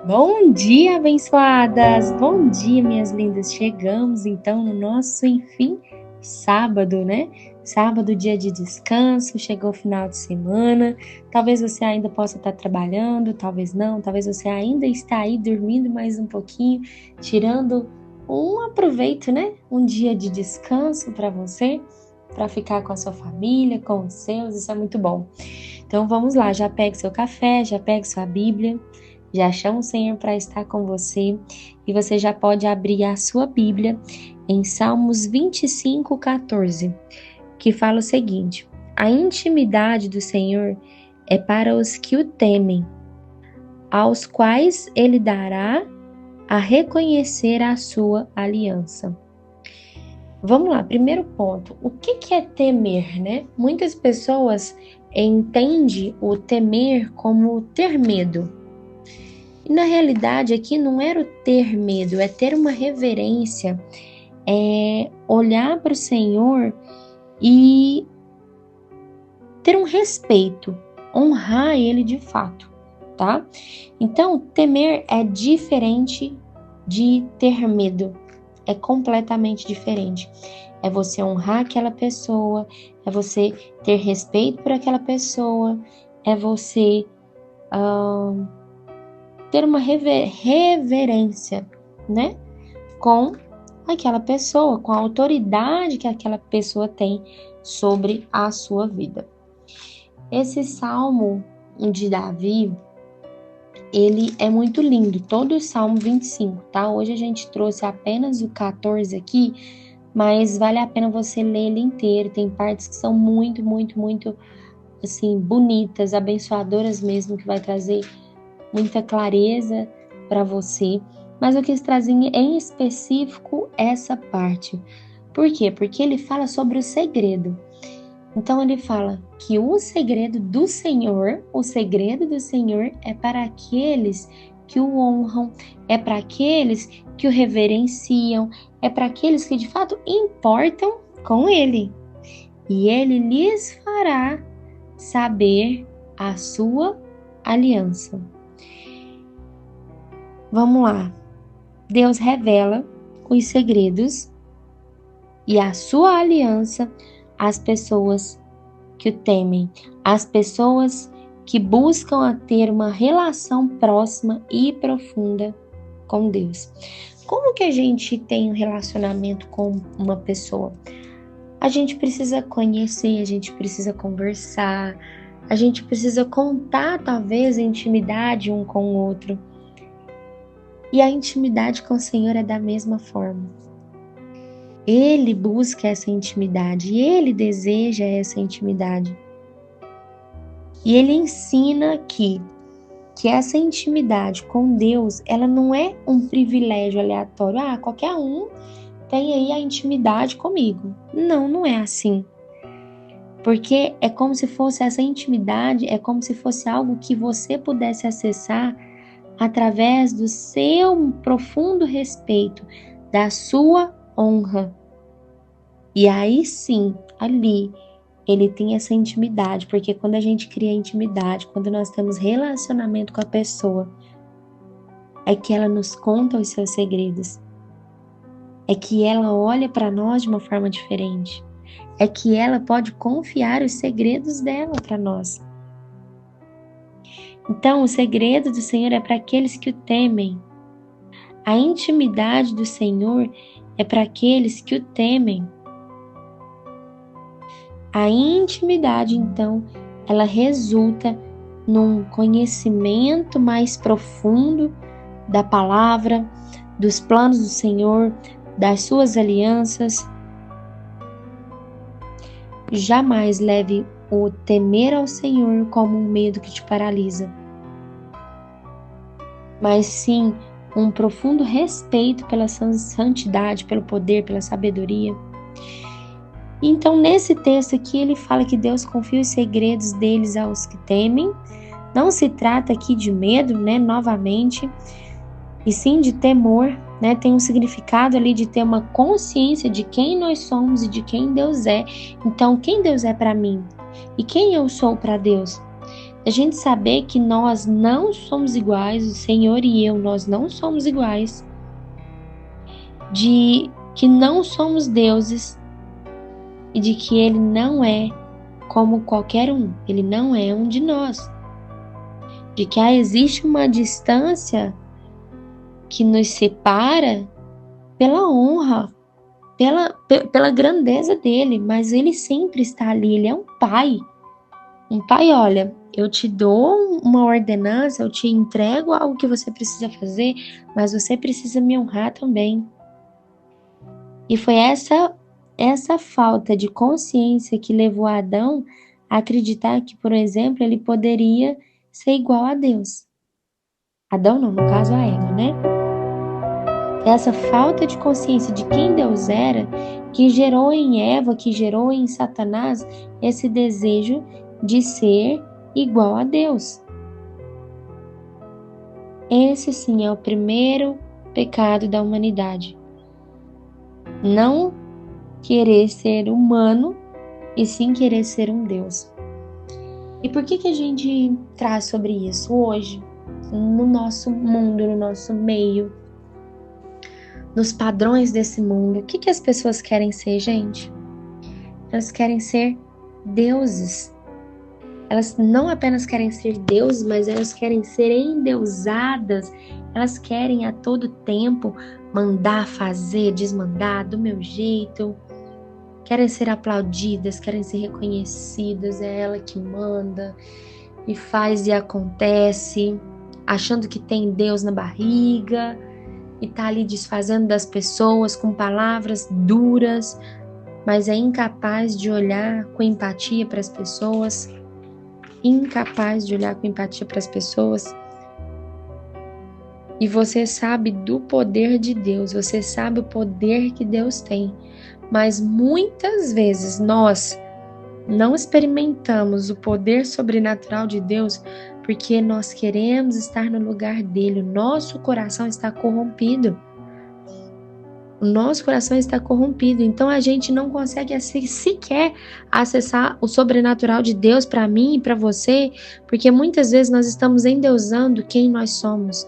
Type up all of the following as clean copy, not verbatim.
Bom dia, abençoadas! Bom dia, minhas lindas! Chegamos então no nosso, enfim, sábado, né? Sábado, dia de descanso, chegou o final de semana. Talvez você ainda possa estar trabalhando, talvez não, talvez você ainda está aí dormindo mais um pouquinho, tirando um aproveito, né? Um dia de descanso para você, para ficar com a sua família, com os seus, isso é muito bom. Então vamos lá, já pegue seu café, já pegue sua Bíblia. Já chama o Senhor para estar com você e você já pode abrir a sua Bíblia em Salmos 25:14, que fala o seguinte: a intimidade do Senhor é para os que o temem, aos quais ele dará a reconhecer a sua aliança. Vamos lá, primeiro ponto, o que é temer, né? Muitas pessoas entendem o temer como ter medo. E na realidade aqui não era o ter medo, é ter uma reverência, é olhar para o Senhor e ter um respeito, honrar Ele de fato, tá? Então, temer é diferente de ter medo, é completamente diferente. É você honrar aquela pessoa, é você ter respeito por aquela pessoa, é você ter uma reverência, né? Com aquela pessoa, com a autoridade que aquela pessoa tem sobre a sua vida. Esse salmo de Davi, ele é muito lindo, todo o Salmo 25, tá? Hoje a gente trouxe apenas o 14 aqui, mas vale a pena você ler ele inteiro, tem partes que são muito, muito, muito, assim, bonitas, abençoadoras mesmo, que vai trazer muita clareza para você, mas eu quis trazer em específico essa parte. Por quê? Porque ele fala sobre o segredo. Então ele fala que o segredo do Senhor é para aqueles que o honram, é para aqueles que o reverenciam, é para aqueles que de fato importam com ele. E ele lhes fará saber a sua aliança. Vamos lá. Deus revela os segredos e a sua aliança às pessoas que o temem, às pessoas que buscam ter uma relação próxima e profunda com Deus. Como que a gente tem um relacionamento com uma pessoa? A gente precisa conhecer, a gente precisa conversar, a gente precisa contar talvez a intimidade um com o outro. E a intimidade com o Senhor é da mesma forma. Ele busca essa intimidade, ele deseja essa intimidade. E ele ensina que essa intimidade com Deus, ela não é um privilégio aleatório. Qualquer um tem aí a intimidade comigo. Não, não é assim. Porque é como se fosse essa intimidade, é como se fosse algo que você pudesse acessar através do seu profundo respeito, da sua honra. E aí sim, ali, ele tem essa intimidade, porque quando a gente cria intimidade, quando nós temos relacionamento com a pessoa, é que ela nos conta os seus segredos, é que ela olha para nós de uma forma diferente, é que ela pode confiar os segredos dela para nós. Então, o segredo do Senhor é para aqueles que o temem. A intimidade do Senhor é para aqueles que o temem. A intimidade, então, ela resulta num conhecimento mais profundo da palavra, dos planos do Senhor, das suas alianças. Jamais leve o temer ao Senhor como um medo que te paralisa, mas sim um profundo respeito pela santidade, pelo poder, pela sabedoria. Então, nesse texto aqui, ele fala que Deus confia os segredos deles aos que temem. Não se trata aqui de medo, né, novamente, e sim de temor, né? Tem um significado ali de ter uma consciência de quem nós somos e de quem Deus é. Então, quem Deus é para mim? E quem eu sou para Deus? A gente saber que nós não somos iguais, o Senhor e eu, nós não somos iguais, de que não somos deuses e de que Ele não é como qualquer um, Ele não é um de nós, de que existe uma distância que nos separa pela honra, pela grandeza dele, mas ele sempre está ali, ele é um pai. Um pai, olha, eu te dou uma ordenança, eu te entrego algo que você precisa fazer, mas você precisa me honrar também. E foi essa falta de consciência que levou Adão a acreditar que, por exemplo, ele poderia ser igual a Deus. Adão não, no caso a Eva, né? Essa falta de consciência de quem Deus era, que gerou em Eva, que gerou em Satanás, esse desejo de ser igual a Deus. Esse sim é o primeiro pecado da humanidade. Não querer ser humano e sim querer ser um Deus. E por que a gente traz sobre isso hoje, no nosso mundo, no nosso meio, nos padrões desse mundo? O que as pessoas querem ser, gente? Elas querem ser deuses. Elas não apenas querem ser deuses, mas elas querem ser endeusadas. Elas querem a todo tempo mandar, fazer, desmandar do meu jeito. Querem ser aplaudidas, querem ser reconhecidas. É ela que manda e faz e acontece, achando que tem Deus na barriga e tá ali desfazendo das pessoas com palavras duras, mas é incapaz de olhar com empatia para as pessoas. Incapaz de olhar com empatia para as pessoas. E você sabe do poder de Deus, você sabe o poder que Deus tem, mas muitas vezes nós não experimentamos o poder sobrenatural de Deus porque nós queremos estar no lugar dele. O nosso coração está corrompido. O nosso coração está corrompido, então a gente não consegue sequer acessar o sobrenatural de Deus para mim e para você, porque muitas vezes nós estamos endeusando quem nós somos.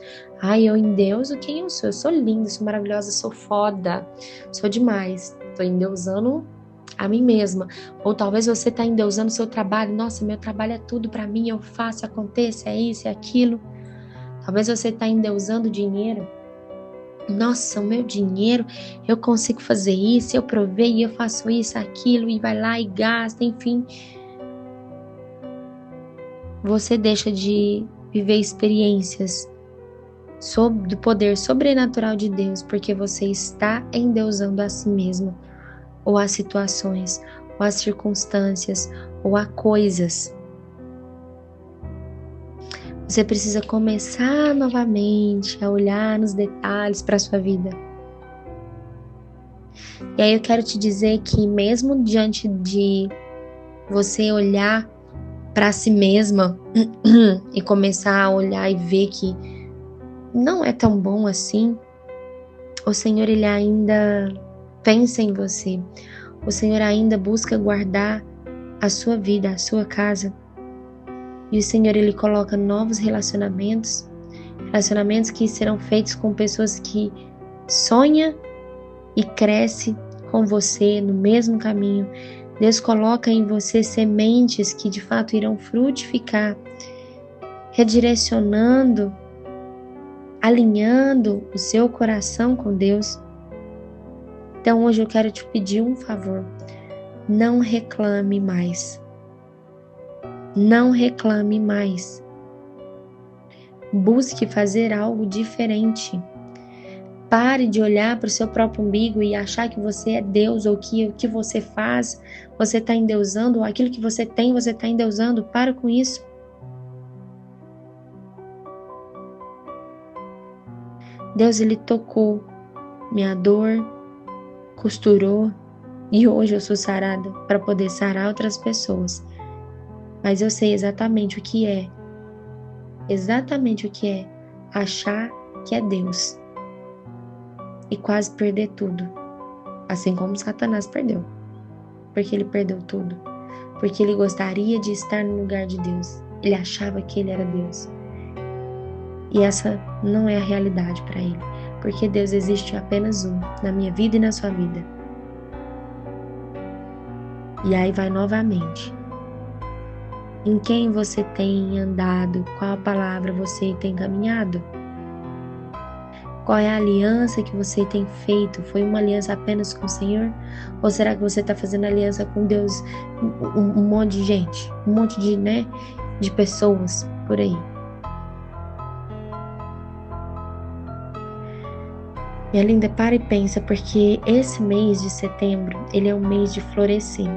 Eu endeuso quem eu sou linda, sou maravilhosa, sou foda, sou demais. Estou endeusando a mim mesma. Ou talvez você está endeusando seu trabalho. Nossa, meu trabalho é tudo para mim, eu faço, aconteça, é isso, é aquilo. Talvez você está endeusando dinheiro. Nossa, o meu dinheiro, eu consigo fazer isso, eu provei, eu faço isso, aquilo, e vai lá e gasta, enfim. Você deixa de viver experiências do poder sobrenatural de Deus, porque você está endeusando a si mesmo, ou as situações, ou as circunstâncias, ou a coisas. Você precisa começar novamente a olhar nos detalhes para a sua vida. E aí eu quero te dizer que mesmo diante de você olhar para si mesma e começar a olhar e ver que não é tão bom assim, o Senhor ele ainda pensa em você. O Senhor ainda busca guardar a sua vida, a sua casa. E o Senhor ele coloca novos relacionamentos que serão feitos com pessoas que sonham e crescem com você no mesmo caminho. Deus coloca em você sementes que de fato irão frutificar, redirecionando, alinhando o seu coração com Deus. Então hoje eu quero te pedir um favor. Não reclame mais. Não reclame mais. Busque fazer algo diferente. Pare de olhar para o seu próprio umbigo e achar que você é Deus, ou que o que você faz, você está endeusando, ou aquilo que você tem, você está endeusando. Para com isso. Deus, ele tocou minha dor, costurou, e hoje eu sou sarada para poder sarar outras pessoas. Mas eu sei exatamente o que é achar que é Deus e quase perder tudo, assim como Satanás perdeu, porque ele perdeu tudo, porque ele gostaria de estar no lugar de Deus, Ele achava que ele era Deus. E essa não é a realidade para ele, porque Deus existe apenas um, na minha vida e na sua vida. E aí vai novamente. Em quem você tem andado? Qual palavra você tem caminhado? Qual é a aliança que você tem feito? Foi uma aliança apenas com o Senhor? Ou será que você está fazendo aliança com Deus, um monte de gente, um monte de pessoas por aí? Minha linda, para e pensa, porque esse mês de setembro, ele é um mês de florescer.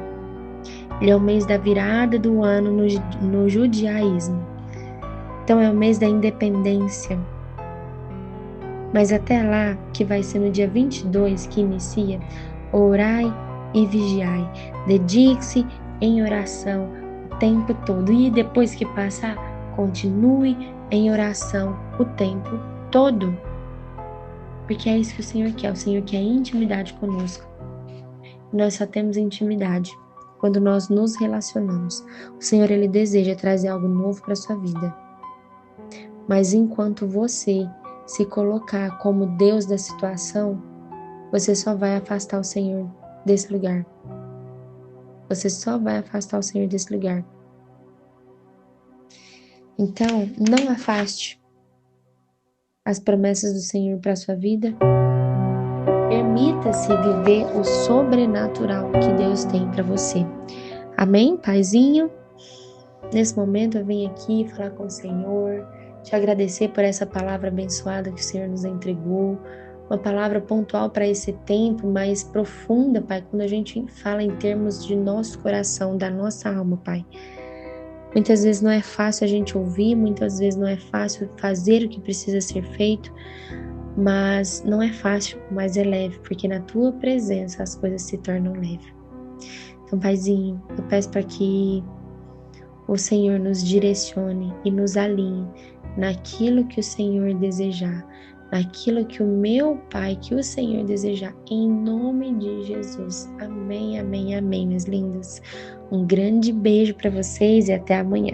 Ele é o mês da virada do ano no judaísmo. Então é o mês da independência. Mas até lá, que vai ser no dia 22 que inicia, orai e vigiai. Dedique-se em oração o tempo todo. E depois que passar, continue em oração o tempo todo. Porque é isso que o Senhor quer. O Senhor quer intimidade conosco. Nós só temos intimidade quando nós nos relacionamos. O Senhor, Ele deseja trazer algo novo para a sua vida. Mas enquanto você se colocar como Deus da situação, você só vai afastar o Senhor desse lugar. Você só vai afastar o Senhor desse lugar. Então, não afaste as promessas do Senhor para a sua vida. Permita-se viver o sobrenatural que Deus tem para você. Amém, Paizinho? Nesse momento eu venho aqui falar com o Senhor, te agradecer por essa palavra abençoada que o Senhor nos entregou, uma palavra pontual para esse tempo, mais profunda, Pai, quando a gente fala em termos de nosso coração, da nossa alma, Pai. Muitas vezes não é fácil a gente ouvir, muitas vezes não é fácil fazer o que precisa ser feito, mas não é fácil, mas é leve, porque na Tua presença as coisas se tornam leves. Então, Paizinho, eu peço para que o Senhor nos direcione e nos alinhe naquilo que o Senhor desejar, naquilo que o meu Pai, que o Senhor desejar, em nome de Jesus. Amém, amém, amém, minhas lindas. Um grande beijo para vocês e até amanhã.